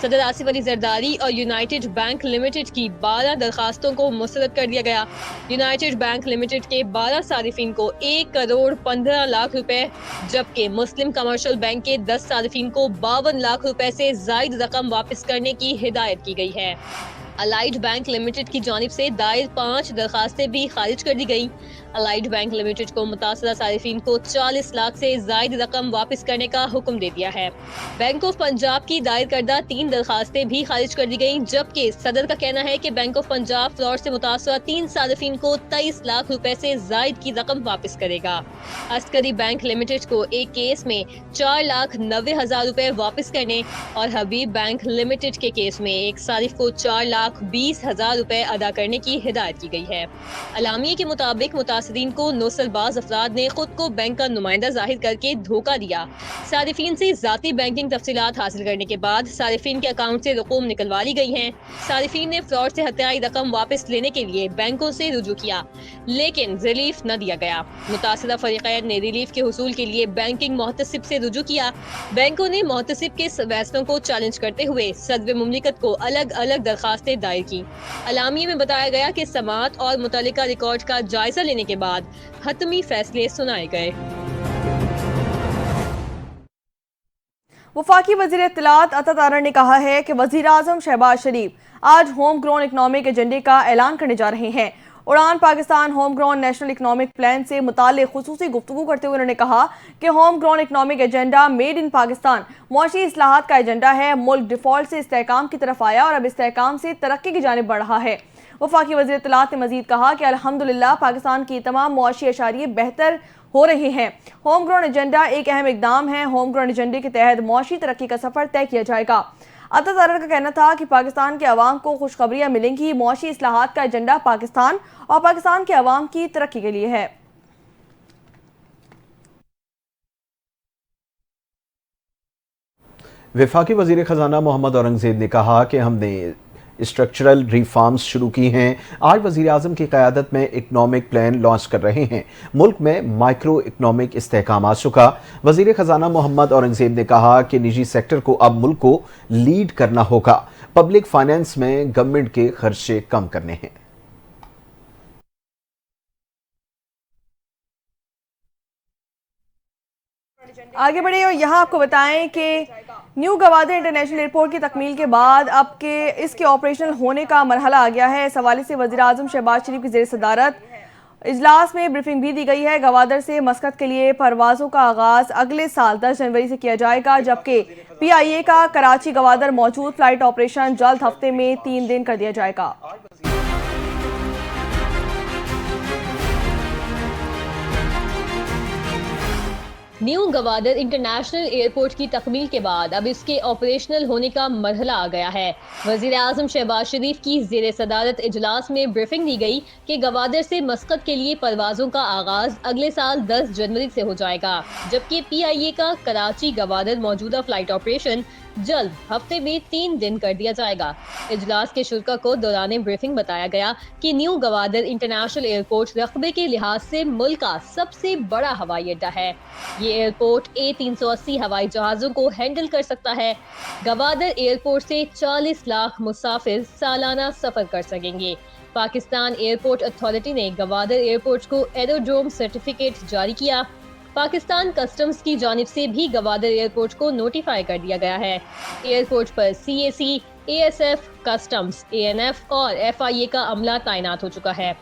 صدر آصف علی زرداری اور United bank limited کی 12 درخواستوں کو مسترد کر دیا گیا۔ یونائٹڈ بینک لمیٹڈ کے 12 صارفین کو 1 کروڑ 15 لاکھ روپے، جبکہ مسلم کمرشل بینک کے 10 صارفین کو 52 لاکھ روپے سے زائد رقم واپس کرنے کی ہدایت کی گئی ہے۔ الائڈ بینک لمیٹڈ کی جانب سے دائر 5 درخواستیں بھی خارج کر دی گئیں۔ الائڈ بینک لمیٹڈ کو متاثرہ صارفین کو 40 لاکھ سے زائد رقم واپس کرنے کا حکم دے دیا ہے۔ بینک آف پنجاب کی دائر کردہ 3 درخواستیں بھی خارج کر دی گئیں، جبکہ صدر کا کہنا ہے کہ بینک آف پنجاب فراڈ سے متاثرہ 3 صارفین کو 23 لاکھ روپے سے زائد کی رقم واپس کرے گا۔ عسکری بینک لمیٹڈ کو ایک کیس میں 4,90,000 روپے واپس کرنے اور حبیب بینک لمیٹڈ کے کیس میں ایک صارف کو 4,20,000 روپے ادا کرنے کی ہدایت کی گئی ہے۔ اعلامیے کے مطابق متاثرین کو نوسل باز افراد نے خود کو بینک کا نمائندہ ظاہر کر کے دھوکہ دیا۔ صارفین سے ذاتی بینکنگ تفصیلات حاصل کرنے کے بعد صارفین کے اکاؤنٹ سے رقوم نکلوا لی گئی ہیں۔ صارفین نے فراڈ سے ہتھیائی رقم واپس لینے کے لیے بینکوں سے رجوع کیا، لیکن ریلیف نہ دیا گیا۔ متاثرہ فریقین نے ریلیف کے حصول کے لیے بینکنگ محتسب سے رجوع کیا۔ بینکوں نے محتسب کے فیصلوں کو چیلنج کرتے ہوئے صدر مملکت کو الگ الگ درخواستیں دائر کی۔ اعلامیے میں بتایا گیا کہ سماعت اور متعلقہ ریکارڈ کا جائزہ لینے کے بعد حتمی فیصلے سنائے گئے۔ وفاقی وزیر اطلاعات عطا تارڑ نے کہا ہے کہ وزیر اعظم شہباز شریف آج ہوم گرون اکنامک ایجنڈے کا اعلان کرنے جا رہے ہیں۔ Uraan Pakistan home grown national economic plan سے متعلق خصوصی گفتگو کرتے ہوئے انہوں نے کہا کہ home grown economic agenda made in Pakistan معاشی اصلاحات کا ایجنڈا ہے۔ ملک ڈیفالٹ سے استحکام کی طرف آیا اور اب استحکام سے ترقی کی جانب بڑھ رہا ہے۔ وفاقی وزیر اطلاعات نے مزید کہا کہ الحمدللہ پاکستان کی تمام معاشی اشاریے بہتر ہو رہے ہیں۔ ہوم گرون ایجنڈا ایک اہم اقدام ہے۔ ہوم گرون ایجنڈے کے تحت معاشی ترقی کا سفر طے کیا جائے گا۔ عطا تارڑ کا کہنا تھا کہ پاکستان کے عوام کو خوشخبریاں ملیں گی۔ معاشی اصلاحات کا ایجنڈا پاکستان اور پاکستان کے عوام کی ترقی کے لیے ہے۔ وفاقی وزیر خزانہ محمد اورنگزیب نے کہا کہ ہم نے اسٹرکچرل ریفارمز شروع کی ہیں۔ آج وزیر اعظم کی قیادت میں اکنامک پلان لانچ کر رہے ہیں۔ ملک میں مائکرو اکنامک استحکام آ چکا۔ وزیر خزانہ محمد اورنگزیب نے کہا کہ نجی سیکٹر کو اب ملک کو لیڈ کرنا ہوگا۔ پبلک فائنانس میں گورنمنٹ کے خرچے کم کرنے ہیں۔ آگے بڑھے اور یہاں آپ کو بتائیں کہ نیو گوادر انٹرنیشنل ایئرپورٹ کی تکمیل کے بعد اب کے اس کے آپریشنل ہونے کا مرحلہ آ گیا ہے۔ اس حوالے سے وزیر اعظم شہباز شریف کی زیر صدارت اجلاس میں بریفنگ بھی دی گئی ہے۔ گوادر سے مسقط کے لیے پروازوں کا آغاز اگلے سال 10 جنوری سے کیا جائے گا، جبکہ پی آئی اے کا کراچی گوادر موجود فلائٹ آپریشن جلد ہفتے میں 3 دن کر دیا جائے گا۔ نیو گوادر انٹرنیشنل ایئرپورٹ کی تکمیل کے بعد اب اس کے آپریشنل ہونے کا مرحلہ آ گیا ہے۔ وزیر اعظم شہباز شریف کی زیر صدارت اجلاس میں بریفنگ دی گئی کہ گوادر سے مسقط کے لیے پروازوں کا آغاز اگلے سال 10 جنوری سے ہو جائے گا، جبکہ پی آئی اے کا کراچی گوادر موجودہ فلائٹ آپریشن جلد ہفتے میں 3 دن کر دیا جائے گا۔ اجلاس کے شرکاء کو دوران بریفنگ بتایا گیا کہ نیو گوادر انٹرنیشنل ایئرپورٹ رقبے کے لحاظ سے ملک کا سب سے بڑا ہوائی اڈہ ہے۔ یہ ایئرپورٹ A380 ہوائی جہازوں کو ہینڈل کر سکتا ہے۔ گوادر ایئرپورٹ سے 40 لاکھ مسافر سالانہ سفر کر سکیں گے۔ پاکستان ایئرپورٹ اتھارٹی نے گوادر ایئرپورٹ کو ایروڈروم سرٹیفکیٹ جاری کیا۔ پاکستان کسٹمز کی جانب سے بھی گوادر ایئرپورٹ کو نوٹیفائی کر دیا گیا ہے۔ ایئرپورٹ پر CAC، ASF، کسٹمز، ANF اور FIA کا عملہ تعینات ہو چکا ہے۔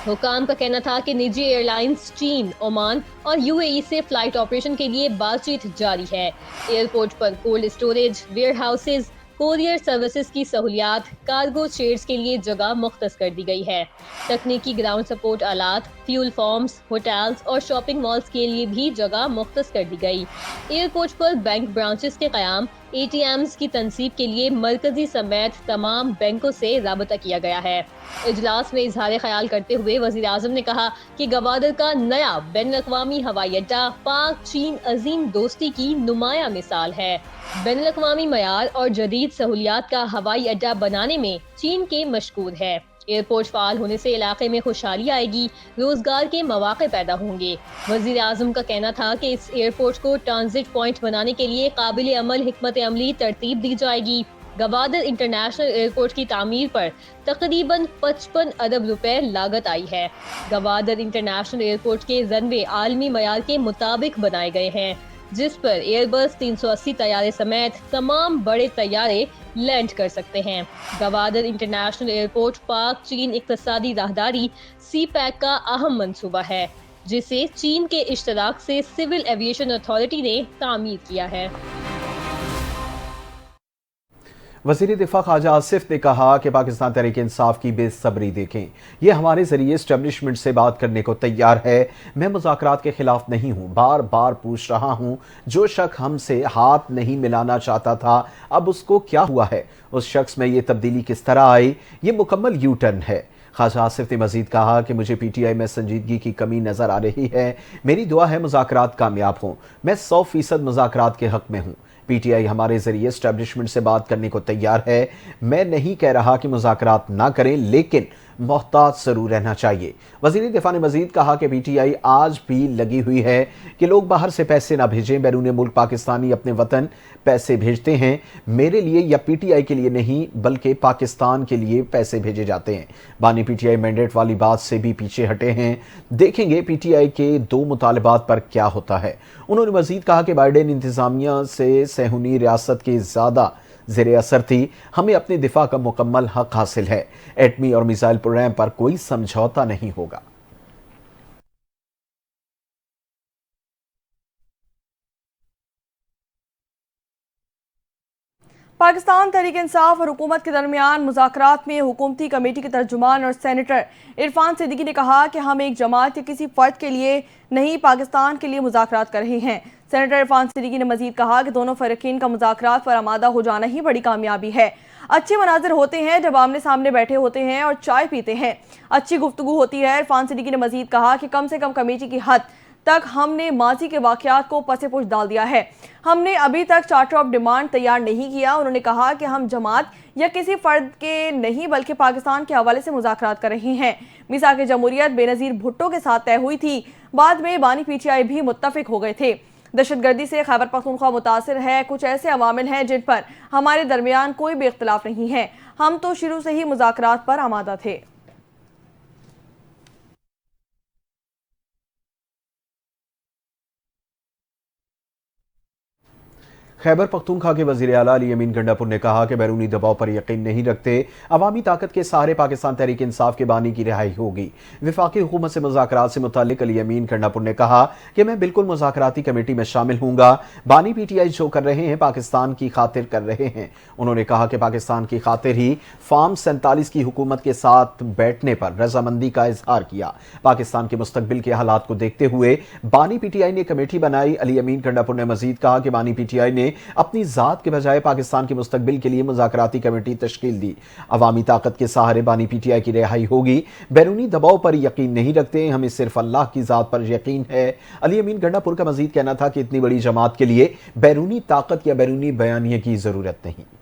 حکام کا کہنا تھا کہ نجی ایئر لائنز چین، عمان اور UAE سے فلائٹ آپریشن کے لیے بات چیت جاری ہے۔ ایئرپورٹ پر cold storage, warehouses, courier services کی سہولیات، کارگو چیئرز کے لیے جگہ مختص کر دی گئی ہے۔ تکنیکی گراؤنڈ سپورٹ آلات، فیول فارمز، ہوٹلز اور شاپنگ مالز کے لیے بھی جگہ مختص کر دی گئی۔ ایئرپورٹ پر بینک برانچز کے قیام، ATMs کی تنصیب کے لیے مرکزی سمیت تمام بینکوں سے رابطہ کیا گیا ہے۔ اجلاس میں اظہار خیال کرتے ہوئے وزیر اعظم نے کہا کہ گوادر کا نیا بین الاقوامی ہوائی اڈہ پاک چین عظیم دوستی کی نمایاں مثال ہے۔ بین الاقوامی معیار اور جدید سہولیات کا ہوائی اڈہ بنانے میں چین کے مشکور ہے۔ ایئرپورٹ فعال ہونے سے علاقے میں خوشحالی آئے گی، روزگار کے مواقع پیدا ہوں گے۔ وزیر اعظم کا کہنا تھا کہ اس ایئرپورٹ کو ٹرانزٹ پوائنٹ بنانے کے لیے قابل عمل حکمت عملی ترتیب دی جائے گی۔ گوادر انٹرنیشنل ایئرپورٹ کی تعمیر پر تقریباً 55 ارب روپے لاگت آئی ہے۔ گوادر انٹرنیشنل ایئرپورٹ کے رن وے عالمی معیار کے مطابق بنائے گئے ہیں، جس پر ایئر بس 380 طیارے سمیت تمام بڑے طیارے لینڈ کر سکتے ہیں۔ گوادر انٹرنیشنل ایئرپورٹ پاک چین اقتصادی راہداری سی پیک کا اہم منصوبہ ہے، جسے چین کے اشتراک سے سول ایویشن اتھارٹی نے تعمیر کیا ہے۔ وزیر دفاع خواجہ آصف نے کہا کہ پاکستان تحریک انصاف کی بے صبری دیکھیں، یہ ہمارے ذریعے اسٹیبلشمنٹ سے بات کرنے کو تیار ہے۔ میں مذاکرات کے خلاف نہیں ہوں، بار بار پوچھ رہا ہوں، جو شخص ہم سے ہاتھ نہیں ملانا چاہتا تھا اب اس کو کیا ہوا ہے، اس شخص میں یہ تبدیلی کس طرح آئی، یہ مکمل یو ٹرن ہے۔ خواجہ آصف نے مزید کہا کہ مجھے پی ٹی آئی میں سنجیدگی کی کمی نظر آ رہی ہے، میری دعا ہے مذاکرات کامیاب ہوں، میں 100% مذاکرات کے حق میں ہوں۔ پی ٹی آئی ہمارے ذریعے اسٹیبلشمنٹ سے بات کرنے کو تیار ہے۔ میں نہیں کہہ رہا کہ مذاکرات نہ کریں، لیکن محتاط ضرور رہنا چاہیے۔ وزیر دفاع نے مزید کہا کہ پی ٹی آئی آج بھی لگی ہوئی ہے کہ لوگ باہر سے پیسے نہ بھیجیں، بیرون ملک پاکستانی اپنے وطن پیسے بھیجتے ہیں، میرے لیے یا پی ٹی آئی کے لیے نہیں بلکہ پاکستان کے لیے پیسے بھیجے جاتے ہیں۔ بانی پی ٹی آئی مینڈیٹ والی بات سے بھی پیچھے ہٹے ہیں، دیکھیں گے پی ٹی آئی کے 2 مطالبات پر کیا ہوتا ہے۔ انہوں نے مزید کہا کہ بائیڈن انتظامیہ سے صہیونی ریاست کی زیادہ زیر اثر تھی، ہمیں اپنے دفاع کا مکمل حق حاصل ہے، ایٹمی اور میزائل پروگرام پر کوئی سمجھوتا نہیں ہوگا۔ پاکستان تحریک انصاف اور حکومت کے درمیان مذاکرات میں حکومتی کمیٹی کے ترجمان اور سینیٹر عرفان صدیقی نے کہا کہ ہم ایک جماعت یا کسی فرد کے لیے نہیں پاکستان کے لیے مذاکرات کر رہے ہیں۔ سینیٹر عرفان صدیقی نے مزید کہا کہ دونوں فریقین کا مذاکرات پر آمادہ ہو جانا ہی بڑی کامیابی ہے۔ اچھے مناظر ہوتے ہیں جب آمنے سامنے بیٹھے ہوتے ہیں اور چائے پیتے ہیں، اچھی گفتگو ہوتی ہے۔ عرفان صدیقی نے مزید کہا کہ کم سے کم کمیٹی کی حد تک ہم نے ماضی کے واقعات کو پس پش ڈال دیا ہے، ہم نے ابھی تک چارٹر آف ڈیمانڈ تیار نہیں کیا۔ انہوں نے کہا کہ ہم جماعت یا کسی فرد کے نہیں بلکہ پاکستان کے حوالے سے مذاکرات کر رہے ہیں۔ میثاق جمہوریت بے نظیر بھٹو کے ساتھ طے ہوئی تھی، بعد میں بانی پی ٹی آئی بھی متفق ہو گئے تھے۔ دہشت گردی سے خیبر پختونخوا متاثر ہے، کچھ ایسے عوامل ہیں جن پر ہمارے درمیان کوئی بھی اختلاف نہیں ہے، ہم تو شروع سے ہی مذاکرات پر آمادہ تھے۔ خیبر پختونخوا کے وزیر اعلیٰ علی امین گنڈاپور نے کہا کہ بیرونی دباؤ پر یقین نہیں رکھتے، عوامی طاقت کے سہارے پاکستان تحریک انصاف کے بانی کی رہائی ہوگی۔ وفاقی حکومت سے مذاکرات سے متعلق علی امین گنڈاپور نے کہا کہ میں بالکل مذاکراتی کمیٹی میں شامل ہوں گا، بانی پی ٹی آئی جو کر رہے ہیں پاکستان کی خاطر کر رہے ہیں۔ انہوں نے کہا کہ پاکستان کی خاطر ہی فارم 47 کی حکومت کے ساتھ بیٹھنے پر رضامندی کا اظہار کیا۔ پاکستان کے مستقبل کے حالات کو دیکھتے ہوئے بانی پی ٹی آئی نے کمیٹی بنائی۔ علی امین گنڈاپور نے مزید کہا کہ بانی پی ٹی آئی نے اپنی ذات کے بجائے پاکستان کے مستقبل کے لیے مذاکراتی کمیٹی تشکیل دی، عوامی طاقت کے سہارے بانی پی ٹی آئی کی رہائی ہوگی، بیرونی دباؤ پر یقین نہیں رکھتے، ہمیں صرف اللہ کی ذات پر یقین ہے۔ علی امین گنڈاپور کا مزید کہنا تھا کہ اتنی بڑی جماعت کے لیے بیرونی طاقت یا بیرونی بیانیے کی ضرورت نہیں۔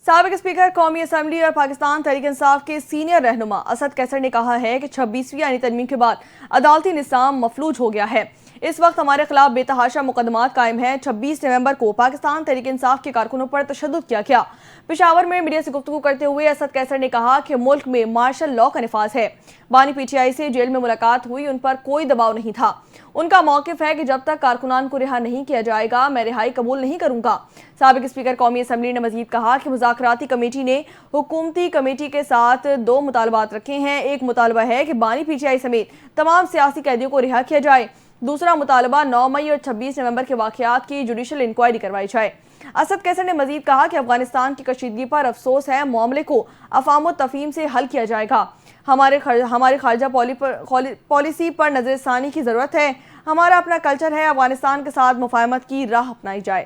سابق اسپیکر قومی اسمبلی اور پاکستان تحریک انصاف کے سینئر رہنما اسد کیسر نے کہا ہے کہ 26ویں آئینی ترمیم کے بعد عدالتی نظام مفلوج ہو گیا ہے، اس وقت ہمارے خلاف بے تحاشا مقدمات قائم ہیں۔ 26 نومبر کو پاکستان تحریک انصاف کے کارکنوں پر تشدد کیا گیا۔ پشاور میں میڈیا سے گفتگو کرتے ہوئے اسد کیسر نے کہا کہ ملک میں مارشل لاء کا نفاذ ہے، بانی پی ٹی آئی سے جیل میں ملاقات ہوئی، ان پر کوئی دباؤ نہیں تھا، ان کا موقف ہے کہ جب تک کارکنان کو رہا نہیں کیا جائے گا میں رہائی قبول نہیں کروں گا۔ سابق اسپیکر قومی اسمبلی نے مزید کہا کہ مذاکراتی کمیٹی نے حکومتی کمیٹی کے ساتھ 2 مطالبات رکھے ہیں، ایک مطالبہ ہے کہ بانی پی ٹی آئی سمیت تمام سیاسی قیدیوں کو رہا کیا جائے، دوسرا مطالبہ 9 مئی اور 26 نومبر کے واقعات کی جوڈیشل انکوائری کروائی جائے۔ اسد کیسر نے مزید کہا کہ افغانستان کی کشیدگی پر افسوس ہے، معاملے کو افہام و تفہیم سے حل کیا جائے گا، ہمارے خارجہ پالیسی پر نظر ثانی کی ضرورت ہے، ہمارا اپنا کلچر ہے، افغانستان کے ساتھ مفاہمت کی راہ اپنائی جائے۔